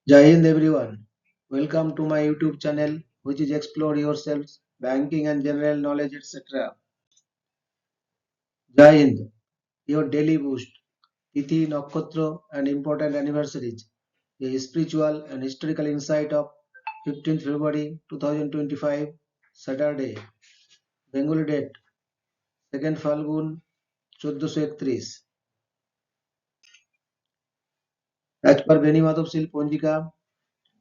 Jai Hind everyone. Welcome to my YouTube channel, which is Explore Yourselves, Banking and General Knowledge, etc. Jai Hind, your daily boost, Tithi, Nakshatra, and important anniversaries. A spiritual and historical insight of 15th February 2025, Saturday, Bengali date, 2nd Falgun 1431. As per Beni Madhav Ponjika,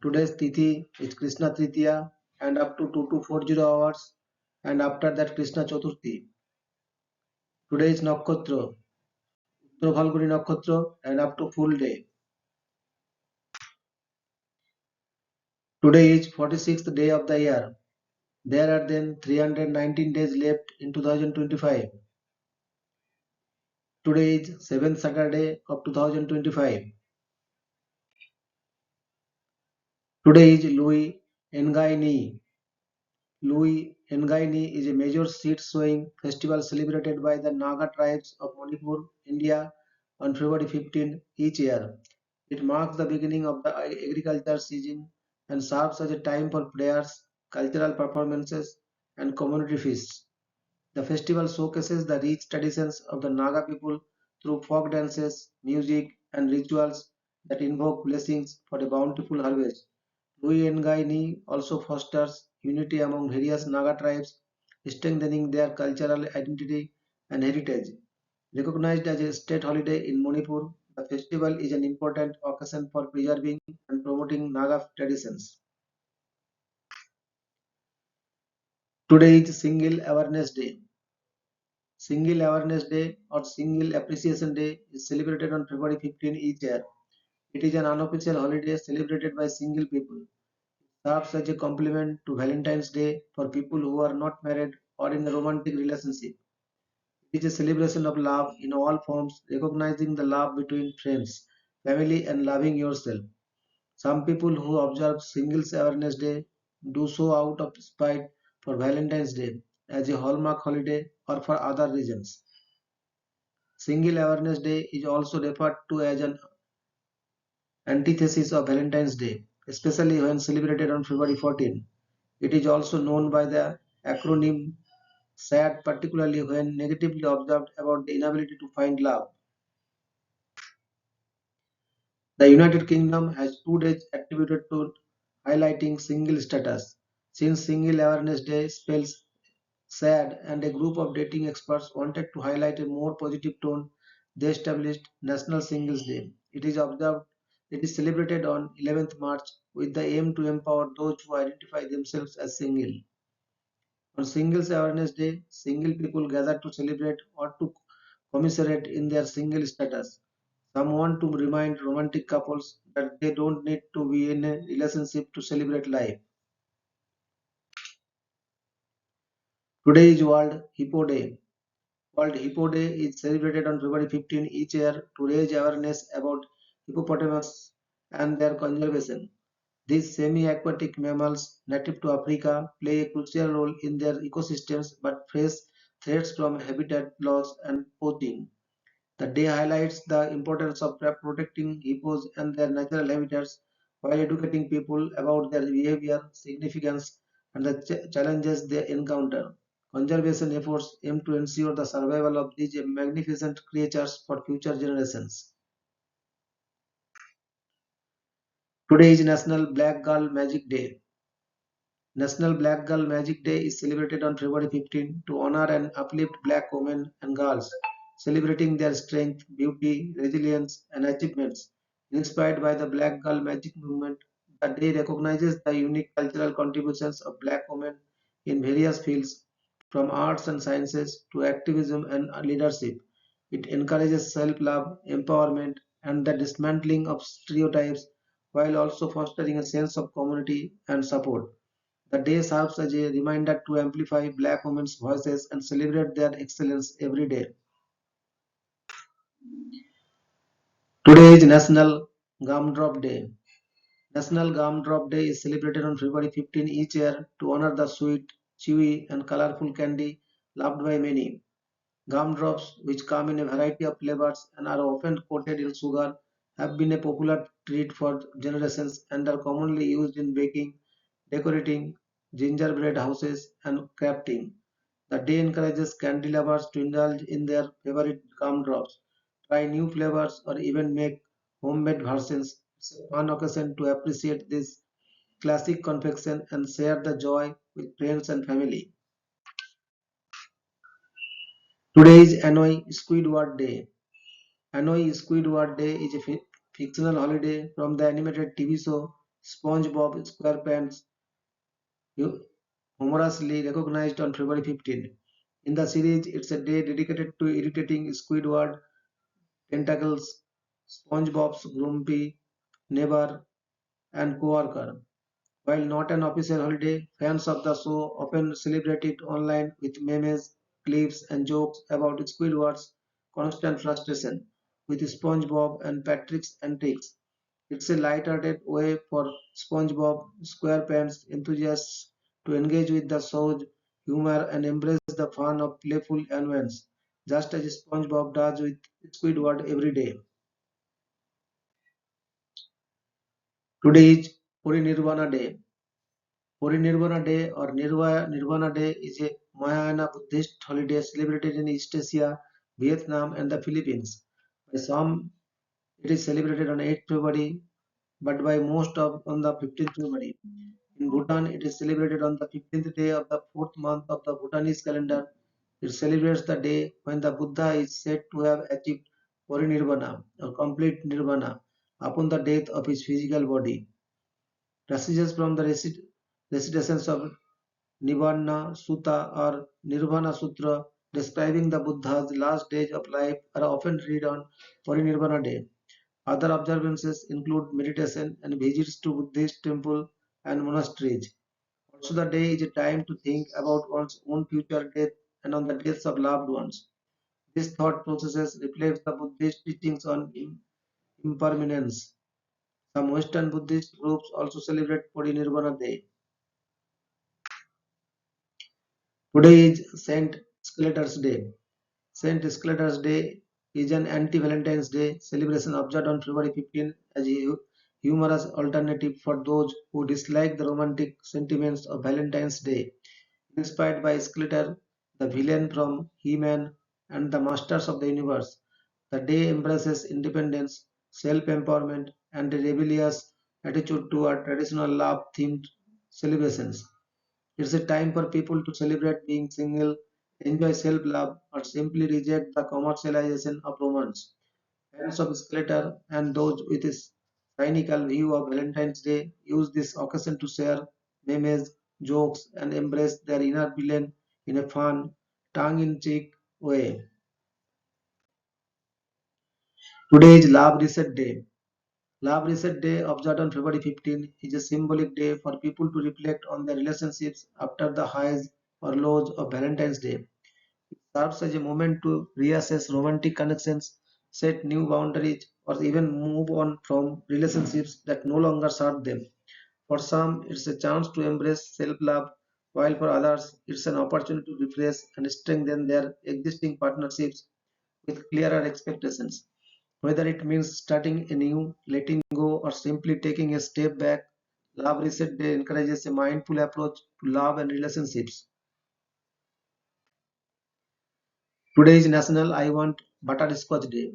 today's Tithi is Krishna Tritiya and up to 2240 hours, and after that Krishna Chaturthi. Today is Nakshatra, Uttar Phalguni Nakshatra, and up to full day. Today is 46th day of the year. There are then 319 days left in 2025. Today is 7th Saturday of 2025. Today is Louis Ngai Ni. Louis Ngai Ni is a major seed sowing festival celebrated by the Naga tribes of Manipur, India on February 15 each year. It marks the beginning of the agriculture season and serves as a time for prayers, cultural performances, and community feasts. The festival showcases the rich traditions of the Naga people through folk dances, music, and rituals that invoke blessings for a bountiful harvest. Lui Ngai Ni also fosters unity among various Naga tribes, strengthening their cultural identity and heritage. Recognized as a state holiday in Manipur, the festival is an important occasion for preserving and promoting Naga traditions. Today is Single Awareness Day. Single Awareness Day or Single Appreciation Day is celebrated on February 15 each year. It is an unofficial holiday celebrated by single people. Serves as a complement to Valentine's Day for people who are not married or in a romantic relationship. It is a celebration of love in all forms, recognizing the love between friends, family, and loving yourself. Some people who observe Singles Awareness Day do so out of spite for Valentine's Day as a hallmark holiday or for other reasons. Single Awareness Day is also referred to as an antithesis of Valentine's Day, especially when celebrated on February 14. It is also known by the acronym SAD, particularly when negatively observed about the inability to find love. The United Kingdom has 2 days attributed to highlighting single status. Since Single Awareness Day spells sad and a group of dating experts wanted to highlight a more positive tone, they established National Singles Day. It is celebrated on 11th March with the aim to empower those who identify themselves as single. On Singles Awareness Day, single people gather to celebrate or to commiserate in their single status. Some want to remind romantic couples that they don't need to be in a relationship to celebrate life. Today is World Hippo Day. World Hippo Day is celebrated on February 15 each year to raise awareness about hippopotamus and their conservation. These semi-aquatic mammals native to Africa play a crucial role in their ecosystems but face threats from habitat loss and poaching. The day highlights the importance of protecting hippos and their natural habitats while educating people about their behavior, significance, and the challenges they encounter. Conservation efforts aim to ensure the survival of these magnificent creatures for future generations. Today is National Black Girl Magic Day. National Black Girl Magic Day is celebrated on February 15 to honor and uplift black women and girls, celebrating their strength, beauty, resilience, and achievements. Inspired by the Black Girl Magic movement, the day recognizes the unique cultural contributions of black women in various fields, from arts and sciences to activism and leadership. It encourages self love, empowerment, and the dismantling of stereotypes while also fostering a sense of community and support. The day serves as a reminder to amplify Black women's voices and celebrate their excellence every day. Today is National Gumdrop Day. National Gumdrop Day is celebrated on February 15 each year to honor the sweet, chewy, and colorful candy loved by many. Gumdrops, which come in a variety of flavors and are often coated in sugar, have been a popular treat for generations and are commonly used in baking, decorating gingerbread houses, and crafting. The day encourages candy lovers to indulge in their favorite gumdrops, try new flavors, or even make homemade versions. It's a fun occasion to appreciate this classic confection and share the joy with friends and family. Today is Annoy Squidward Day. Annoy Squidward Day is a fictional holiday from the animated TV show SpongeBob SquarePants, humorously recognized on February 15. In the series, it's a day dedicated to irritating Squidward tentacles, SpongeBob's grumpy neighbor and co-worker. While not an official holiday, fans of the show often celebrate it online with memes, clips, and jokes about Squidward's constant frustration with SpongeBob and Patrick's antics. It's a light-hearted way for SpongeBob SquarePants enthusiasts to engage with the show's humor and embrace the fun of playful annoyance, just as SpongeBob does with Squidward every day. Today is Nirvana Day. Nirvana Day or Nirvana Day is a Mahayana Buddhist holiday celebrated in East Asia, Vietnam, and the Philippines. By some, it is celebrated on 8th February, but by most on the 15th February. In Bhutan, it is celebrated on the 15th day of the fourth month of the Bhutanese calendar. It celebrates the day when the Buddha is said to have achieved parinirvana or complete nirvana upon the death of his physical body. Passages from the recitations of Nibbana Sutta or Nirvana Sutra describing the Buddha's last days of life are often read on Parinirvana Day. Other observances include meditation and visits to Buddhist temples and monasteries. Also, the day is a time to think about one's own future death and on the deaths of loved ones. This thought process reflects the Buddhist teachings on impermanence. Some Western Buddhist groups also celebrate Parinirvana Day. Today is Saint Scalater's Day. Saint Scalater's Day is an anti-Valentine's Day celebration observed on February 15 as a humorous alternative for those who dislike the romantic sentiments of Valentine's Day. Inspired by Scalator, the villain from He-Man and the Masters of the Universe, the day embraces independence, self-empowerment, and a rebellious attitude toward traditional love-themed celebrations. It's a time for people to celebrate being single, enjoy self love, or simply reject the commercialization of romance. Fans of Skeletor and those with a cynical view of Valentine's Day use this occasion to share memes, jokes, and embrace their inner villain in a fun, tongue in cheek way. Today is Love Reset Day. Love Reset Day, observed on February 15, is a symbolic day for people to reflect on their relationships after the highs or lows of Valentine's Day. Serves as a moment to reassess romantic connections, set new boundaries, or even move on from relationships that no longer serve them. For some, it's a chance to embrace self love, while for others, it's an opportunity to refresh and strengthen their existing partnerships with clearer expectations. Whether it means starting anew, letting go, or simply taking a step back, Love Reset Day encourages a mindful approach to love and relationships. Today is National I Want Butterscotch Day.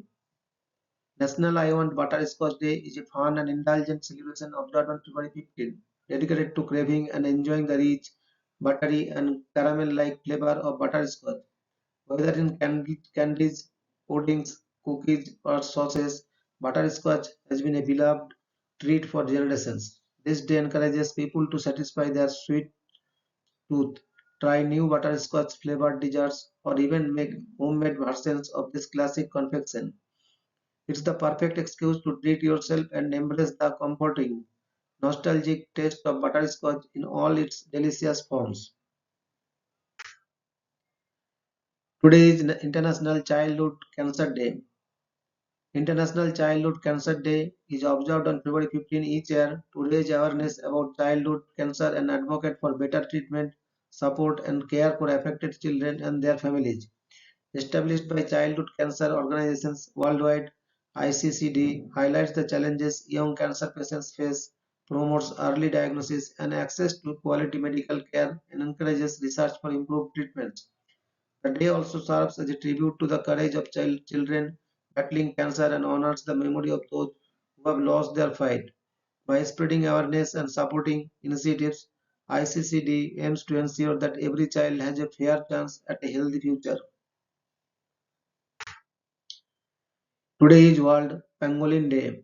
National I Want Butterscotch Day is a fun and indulgent celebration observed on February 15, dedicated to craving and enjoying the rich, buttery, and caramel-like flavor of butterscotch. Whether in candies, puddings, cookies, or sauces, butterscotch has been a beloved treat for generations. This day encourages people to satisfy their sweet tooth, try new butterscotch flavored desserts, or even make homemade versions of this classic confection. It's the perfect excuse to treat yourself and embrace the comforting, nostalgic taste of butterscotch in all its delicious forms. Today is International Childhood Cancer Day. International Childhood Cancer Day is observed on February 15 each year to raise awareness about childhood cancer and advocate for better treatment, support, and care for affected children and their families. Established by childhood cancer organizations worldwide, ICCD highlights the challenges young cancer patients face, promotes early diagnosis and access to quality medical care, and encourages research for improved treatments. The day also serves as a tribute to the courage of children battling cancer and honors the memory of those who have lost their fight. By spreading awareness and supporting initiatives, ICCD aims to ensure that every child has a fair chance at a healthy future. Today is World Pangolin Day.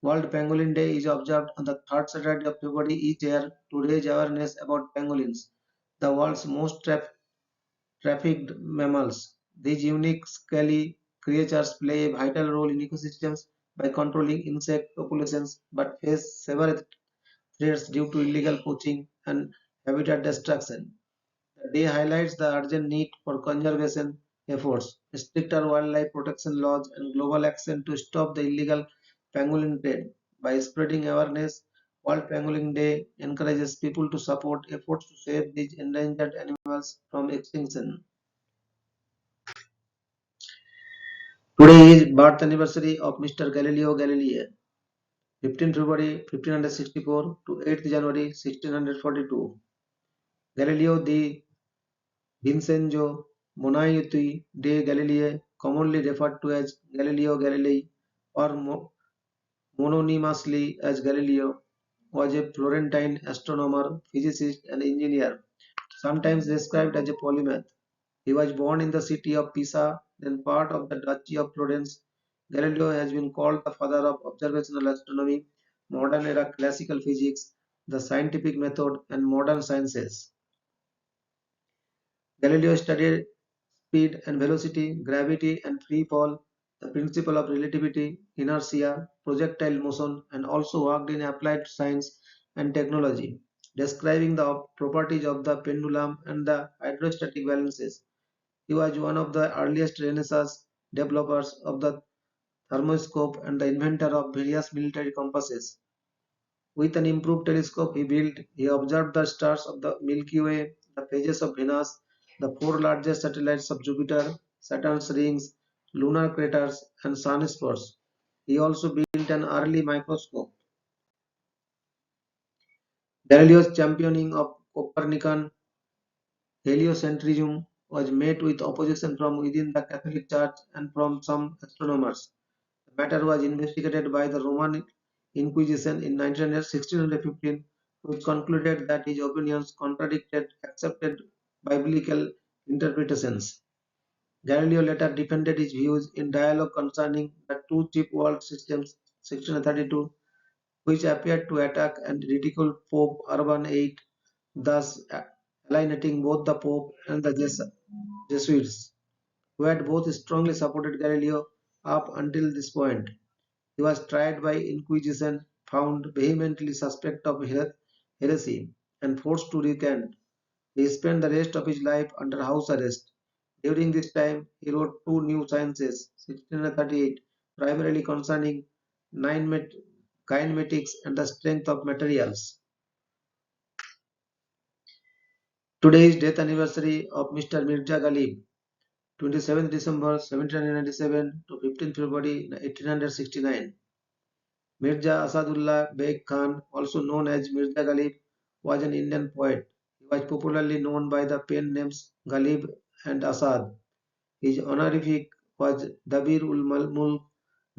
World Pangolin Day is observed on the third Saturday of February each year to raise awareness about pangolins, the world's most trafficked mammals. These unique scaly creatures play a vital role in ecosystems by controlling insect populations but face several threats due to illegal poaching and habitat destruction. The day highlights the urgent need for conservation efforts, stricter wildlife protection laws, and global action to stop the illegal pangolin trade. By spreading awareness, World Pangolin Day encourages people to support efforts to save these endangered animals from extinction. Today is birth anniversary of Mr. Galileo Galilei, 15 February 1564 to 8th January 1642. Galileo di Vincenzo Monaiuti de Galilei, commonly referred to as Galileo Galilei or mononymously as Galileo, was a Florentine astronomer, physicist, and engineer, sometimes described as a polymath. He was born in the city of Pisa, then part of the Duchy of Florence. Galileo has been called the father of observational astronomy, modern era classical physics, the scientific method, and modern sciences. Galileo studied speed and velocity, gravity and free fall, the principle of relativity, inertia, projectile motion, and also worked in applied science and technology, describing the properties of the pendulum and the hydrostatic balances. He was one of the earliest Renaissance developers of the thermoscope and the inventor of various military compasses. With an improved telescope he built, he observed the stars of the Milky Way, the phases of Venus, the four largest satellites of Jupiter, Saturn's rings, lunar craters, and sunspots. He also built an early microscope. Galileo's championing of Copernican heliocentrism was met with opposition from within the Catholic Church and from some astronomers. The matter was investigated by the Roman Inquisition in 1615, which concluded that his opinions contradicted accepted biblical interpretations. Galileo later defended his views in dialogue concerning the two chip world systems 1632, which appeared to attack and ridicule Pope Urban VIII, thus alienating both the Pope and the Jesuits, who had both strongly supported Galileo up until this point. He was tried by Inquisition, found vehemently suspect of heresy, and forced to recant. He spent the rest of his life under house arrest. During this time, he wrote two new sciences, 1638, primarily concerning kinematics and the strength of materials. Today is death anniversary of Mr. Mirza Ghalib, 27th December 1797 to 15th February 1869. Mirza Asadullah Beg Khan, also known as Mirza Ghalib, was an Indian poet. He was popularly known by the pen names Ghalib and Asad. His honorific was Dabir ul Mulk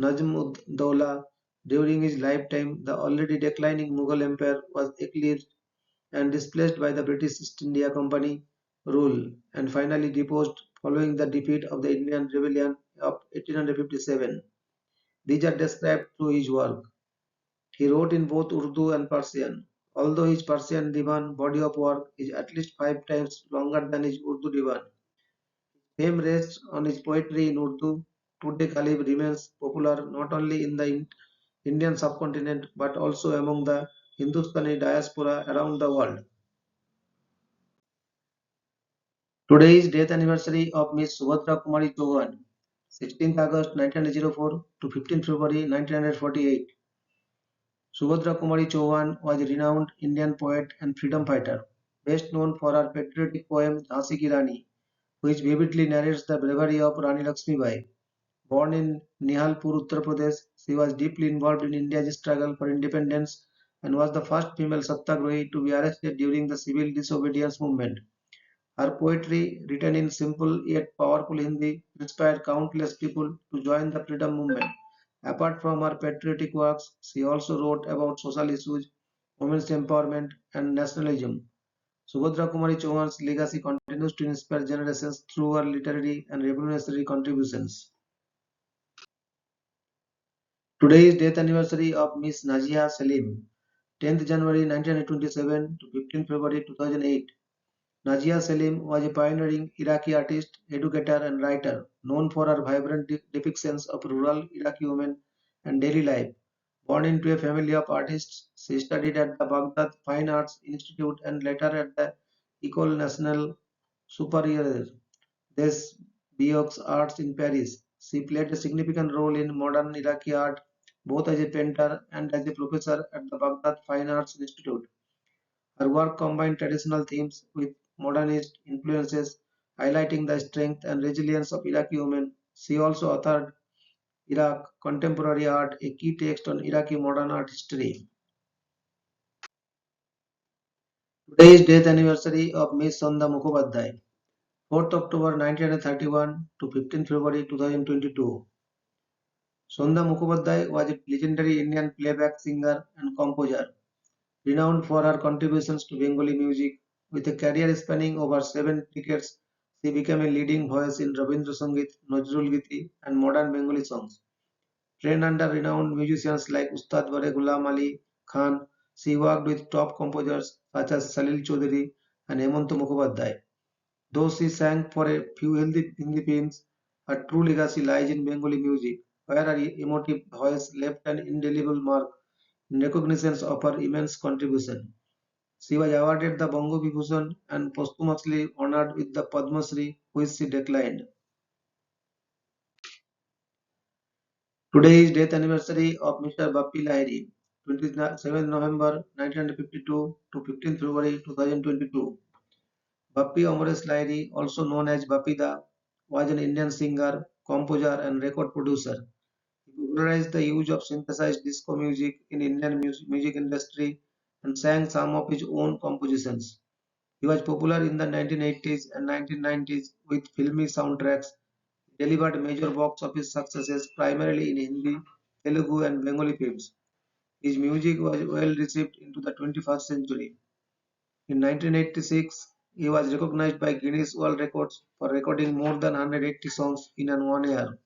Najm ud Dawla. During his lifetime, the already declining Mughal Empire was eclipsed and displaced by the British East India Company rule and finally deposed following the defeat of the Indian Rebellion of 1857. These are described through his work. He wrote in both Urdu and Persian, although his Persian Divan body of work is at least 5 times longer than his Urdu Divan. Fame rests on his poetry in Urdu. Today, Ghalib remains popular not only in the Indian subcontinent but also among the Hindustani diaspora around the world. Today is death anniversary of Miss Subhadra Kumari Chauhan, 16th August 1904 to 15th February 1948. Subhadra Kumari Chauhan was a renowned Indian poet and freedom fighter, best known for her patriotic poem Jhansi Ki Rani, which vividly narrates the bravery of Rani Lakshmibai. Born in Nihalpur, Uttar Pradesh, she was deeply involved in India's struggle for independence and was the first female satyagrahi to be arrested during the civil disobedience movement. Her poetry, written in simple yet powerful Hindi, inspired countless people to join the freedom movement. Apart from her patriotic works, she also wrote about social issues, women's empowerment, and nationalism. Subhadra Kumari Chauhan's legacy continues to inspire generations through her literary and revolutionary contributions. Today is death anniversary of Miss Najia Salim, 10th January 1927 to 15th February 2008. Najia Salim was a pioneering Iraqi artist, educator, and writer, known for her vibrant depictions of rural Iraqi women and daily life. Born into a family of artists, she studied at the Baghdad Fine Arts Institute and later at the École Nationale Supérieure des Beaux Arts in Paris. She played a significant role in modern Iraqi art, both as a painter and as a professor at the Baghdad Fine Arts Institute. Her work combined traditional themes with modernist influences, highlighting the strength and resilience of Iraqi women. She also authored Iraq Contemporary Art, a key text on Iraqi modern art history. Today is death anniversary of Miss Sonda Mukhopadhyay, 4th October 1931 to 15th February 2022. Sonda Mukhopadhyay was a legendary Indian playback singer and composer, renowned for her contributions to Bengali music. With a career spanning over 7 decades, she became a leading voice in Rabindra Sangeet, Nazrul Giti, and modern Bengali songs. Trained under renowned musicians like Ustad Bare Ghulam Ali Khan, she worked with top composers such as Salil Chaudhary and Hemant Mukhopadhyay. Though she sang for a few Hindi films, her true legacy lies in Bengali music, where her emotive voice left an indelible mark in recognition of her immense contribution. She was awarded the Bongo Vibhushan and posthumously honored with the Padma Shri, which she declined. Today is death anniversary of Mr. Bappi Lahiri, 27th November 1952 to 15th February 2022. Bappi Amresh Lahiri, also known as Bappida, was an Indian singer, composer, and record producer. He popularized the use of synthesized disco music in Indian music industry and sang some of his own compositions. He was popular in the 1980s and 1990s with filmy soundtracks. He delivered major box office successes primarily in Hindi, Telugu, and Bengali films. His music was well received into the 21st century. In 1986, he was recognized by Guinness World Records for recording more than 180 songs in an 1 year.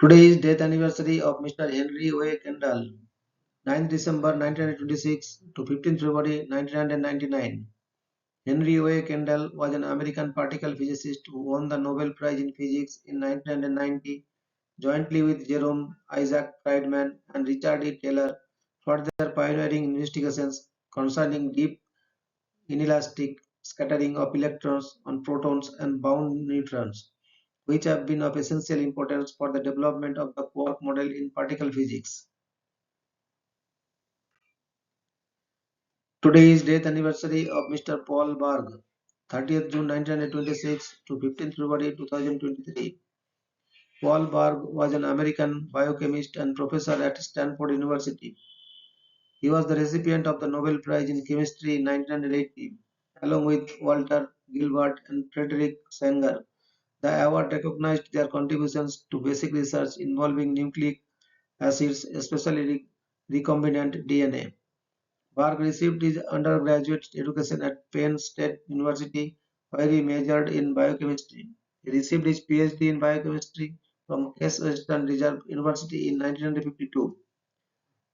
Today is death anniversary of Mr. Henry O. Kendall, 9th December 1926 to 15th February 1999. Henry O. Kendall was an American particle physicist who won the Nobel Prize in Physics in 1990 jointly with Jerome Isaac Friedman and Richard E. Taylor for their pioneering investigations concerning deep inelastic scattering of electrons on protons and bound neutrons, which have been of essential importance for the development of the quark model in particle physics. Today is death anniversary of Mr. Paul Berg, 30th June 1926 to 15th February 2023. Paul Berg was an American biochemist and professor at Stanford University. He was the recipient of the Nobel Prize in Chemistry in 1980, along with Walter Gilbert and Frederick Sanger. The award recognized their contributions to basic research involving nucleic acids, especially recombinant DNA. Berg received his undergraduate education at Penn State University, where he majored in biochemistry. He received his PhD in biochemistry from Case Western Reserve University in 1952.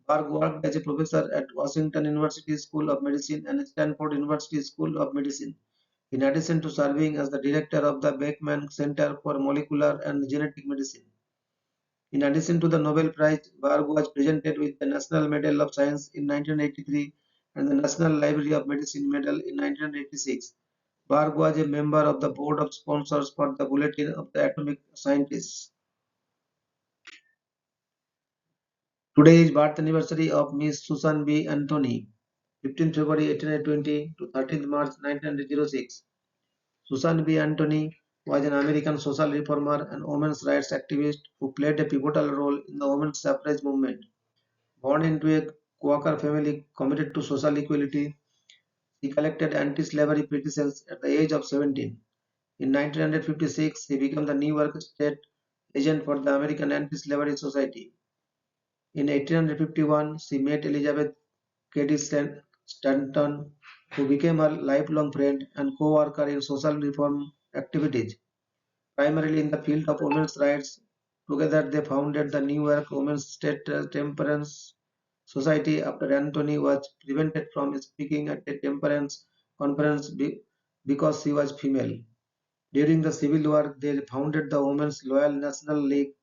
Berg worked as a professor at Washington University School of Medicine and Stanford University School of Medicine, in addition to serving as the director of the Beckman Center for Molecular and Genetic Medicine. In addition to the Nobel Prize, Berg was presented with the National Medal of Science in 1983 and the National Library of Medicine Medal in 1986. Berg was a member of the board of sponsors for the Bulletin of the Atomic Scientists. Today is birth anniversary of Miss Susan B. Anthony, 15th February 1820 to 13th March 1906. Susan B. Anthony was an American social reformer and women's rights activist who played a pivotal role in the women's suffrage movement. Born into a Quaker family committed to social equality, he collected anti-slavery petitions at the age of 17. In 1956, he became the New York state agent for the American Anti-Slavery Society. In 1851, she met Elizabeth Cady Stanton, who became her lifelong friend and co-worker in social reform activities, primarily in the field of women's rights. Together, they founded the New York Women's State Temperance Society after Anthony was prevented from speaking at a temperance conference because she was female. During the Civil War, they founded the Women's Loyal National League,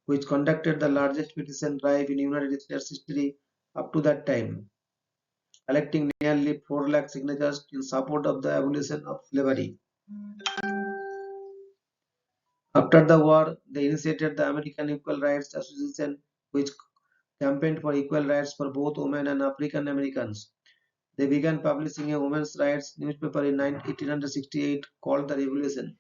which conducted the largest petition drive in United States history up to that time, collecting nearly 4 lakh signatures in support of the abolition of slavery. After the war, they initiated the American Equal Rights Association, which campaigned for equal rights for both women and African Americans. They began publishing a women's rights newspaper in 1868 called The Revolution.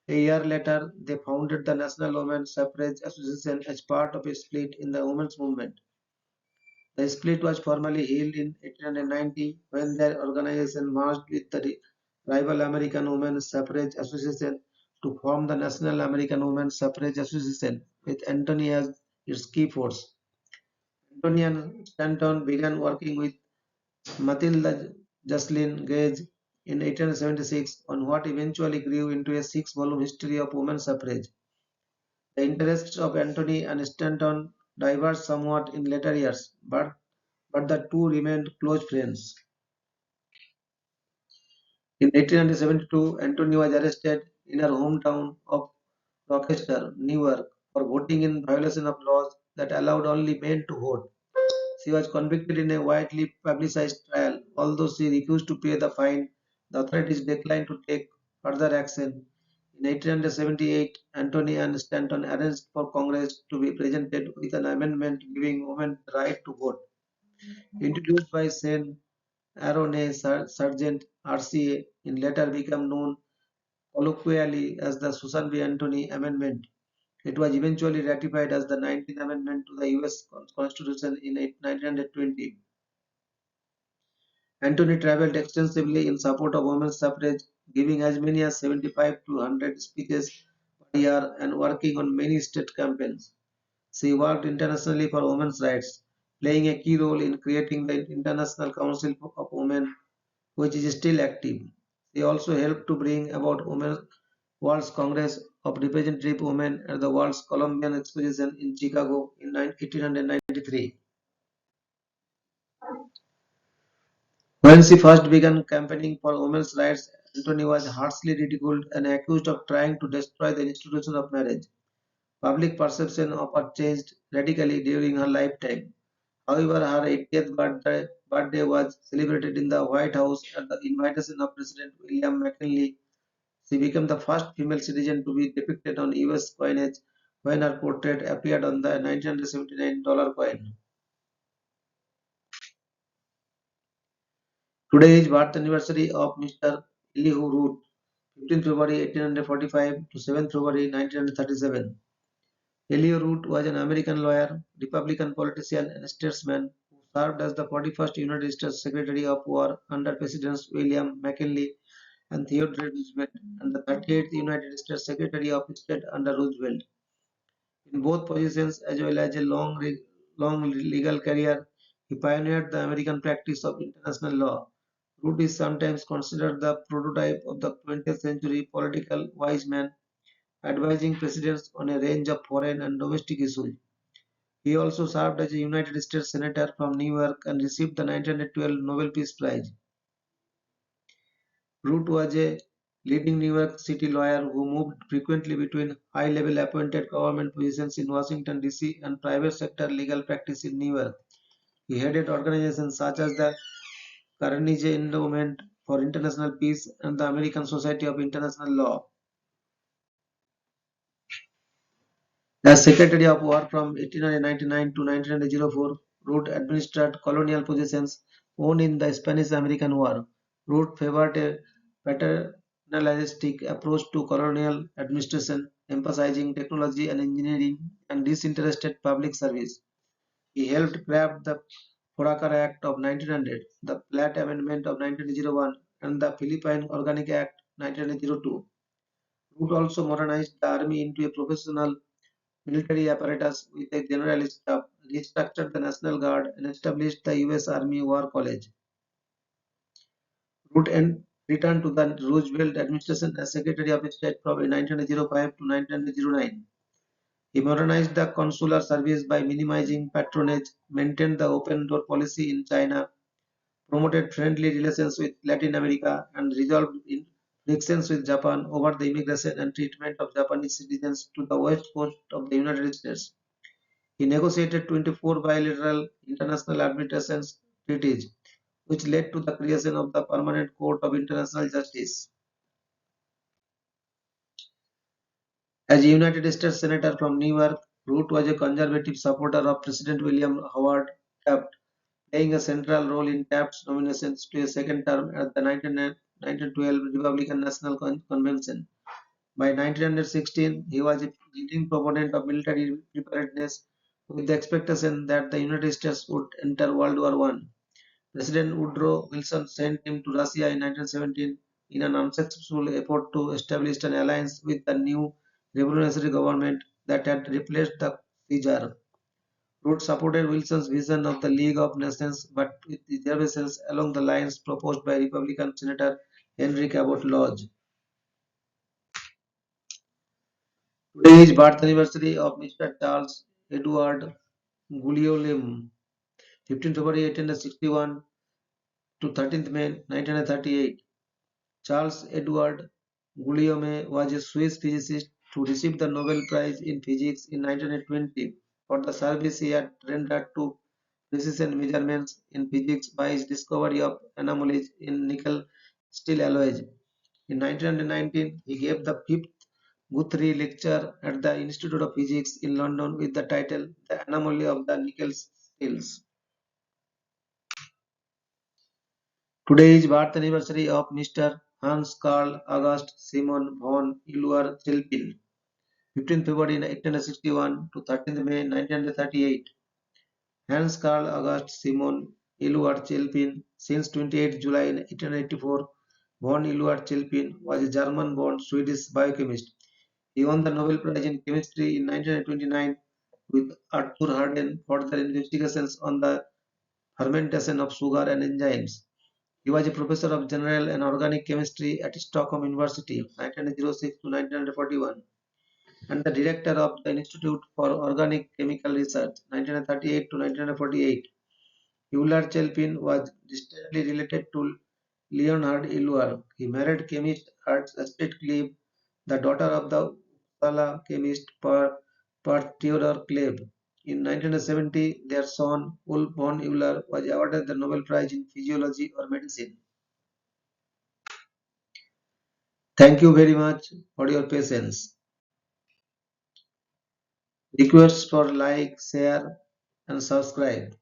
A year later, they founded the National Women's Suffrage Association as part of a split in the women's movement. The split was formally healed in 1890 when their organization merged with the rival American Women's Suffrage Association to form the National American Women's Suffrage Association, with Anthony as its key force. Anthony and Stanton began working with Matilda Jocelyn Gage in 1876 on what eventually grew into a six-volume history of women's suffrage. The interests of Anthony and Stanton diverged somewhat in later years, but the two remained close friends. In 1872, Anthony was arrested in her hometown of Rochester, New York, for voting in violation of laws that allowed only men to vote. She was convicted in a widely publicized trial. Although she refused to pay the fine, the authorities declined to take further action. In 1878, Anthony and Stanton arranged for Congress to be presented with an amendment giving women the right to vote. Introduced by Sen. Aaron Sargent RCA, in later became known colloquially as the Susan B. Anthony Amendment. It was eventually ratified as the 19th Amendment to the US Constitution in 1920. Anthony traveled extensively in support of women's suffrage, giving as many as 75 to 100 speeches per year and working on many state campaigns. She worked internationally for women's rights, playing a key role in creating the International Council of Women, which is still active. She also helped to bring about World's Congress of Representative Women at the World's Columbian Exposition in Chicago in 1893. When she first began campaigning for women's rights, Anthony was harshly ridiculed and accused of trying to destroy the institution of marriage. Public perception of her changed radically during her lifetime. However, her 80th birthday was celebrated in the White House at the invitation of President William McKinley. She became the first female citizen to be depicted on US coinage when her portrait appeared on the 1979 dollar coin. Today is birth anniversary of Mr. Elihu Root, 15 February 1845 to 7 February 1937. Elihu Root was an American lawyer, Republican politician, and statesman who served as the 41st United States Secretary of War under Presidents William McKinley and Theodore Roosevelt, and the 38th United States Secretary of State under Roosevelt. In both positions, as well as a long legal career, he pioneered the American practice of international law. Root is sometimes considered the prototype of the 20th century political wise man, advising presidents on a range of foreign and domestic issues. He also served as a United States Senator from New York and received the 1912 Nobel Peace Prize. Root was a leading New York City lawyer who moved frequently between high-level appointed government positions in Washington, D.C. and private sector legal practice in New York. He headed organizations such as the Carnegie Endowment for International Peace and the American Society of International Law. As Secretary of War from 1899 to 1904, Root administered colonial possessions owned in the Spanish-American War. Root favored a nationalistic approach to colonial administration, emphasizing technology and engineering and disinterested public service. He helped craft the Foraker Act of 1900, the Platt Amendment of 1901, and the Philippine Organic Act 1902. Root also modernized the army into a professional military apparatus with a general staff, restructured the National Guard, and established the U.S. Army War College. Root and returned to the Roosevelt administration as Secretary of State from 1905 to 1909. He modernized the consular service by minimizing patronage, maintained the open door policy in China, promoted friendly relations with Latin America, and resolved frictions with Japan over the immigration and treatment of Japanese citizens to the west coast of the United States. He negotiated 24 bilateral international arbitration treaties, which led to the creation of the Permanent Court of International Justice. As a United States Senator from New York, Root was a conservative supporter of President William Howard Taft, playing a central role in Taft's nominations to a second term at the 1912 Republican National Convention. By 1916, he was a leading proponent of military preparedness with the expectation that the United States would enter World War I. President Woodrow Wilson sent him to Russia in 1917 in an unsuccessful effort to establish an alliance with the new revolutionary government that had replaced the Caesar. Root supported Wilson's vision of the League of Nations but with reservations along the lines proposed by Republican Senator Henry Cabot Lodge. Today is birth anniversary of Mr. Charles Edward Guillaume, 15 February 1861 to 13th May 1938. Charles Edward Guillaume was a Swiss physicist who received the Nobel Prize in Physics in 1920 for the service he had rendered to precision measurements in physics by his discovery of anomalies in nickel steel alloys. In 1919, he gave the fifth Guthrie Lecture at the Institute of Physics in London with the title The Anomaly of the Nickel Steels. Today is birth anniversary of Mr. Hans Karl August Simon von Euler-Chelpin, 15th February 1861 to 13th May 1938. Hans Karl August Simon Euler-Chelpin, since 28th July 1884, von Euler-Chelpin was a German-born Swedish biochemist. He won the Nobel Prize in Chemistry in 1929 with Arthur Harden for their investigations on the fermentation of sugar and enzymes. He was a professor of general and organic chemistry at Stockholm University, 1906 to 1941, and the director of the Institute for Organic Chemical Research, 1938 to 1948. Euler-Chelpin was distantly related to Leonhard Euler. He married chemist Astrid Klebe, the daughter of the Uppsala chemist Per Theodor Klebe. In 1970, their son Ulf von Euler was awarded the Nobel Prize in Physiology or Medicine. Thank you very much for your patience. Requests for like, share, and subscribe.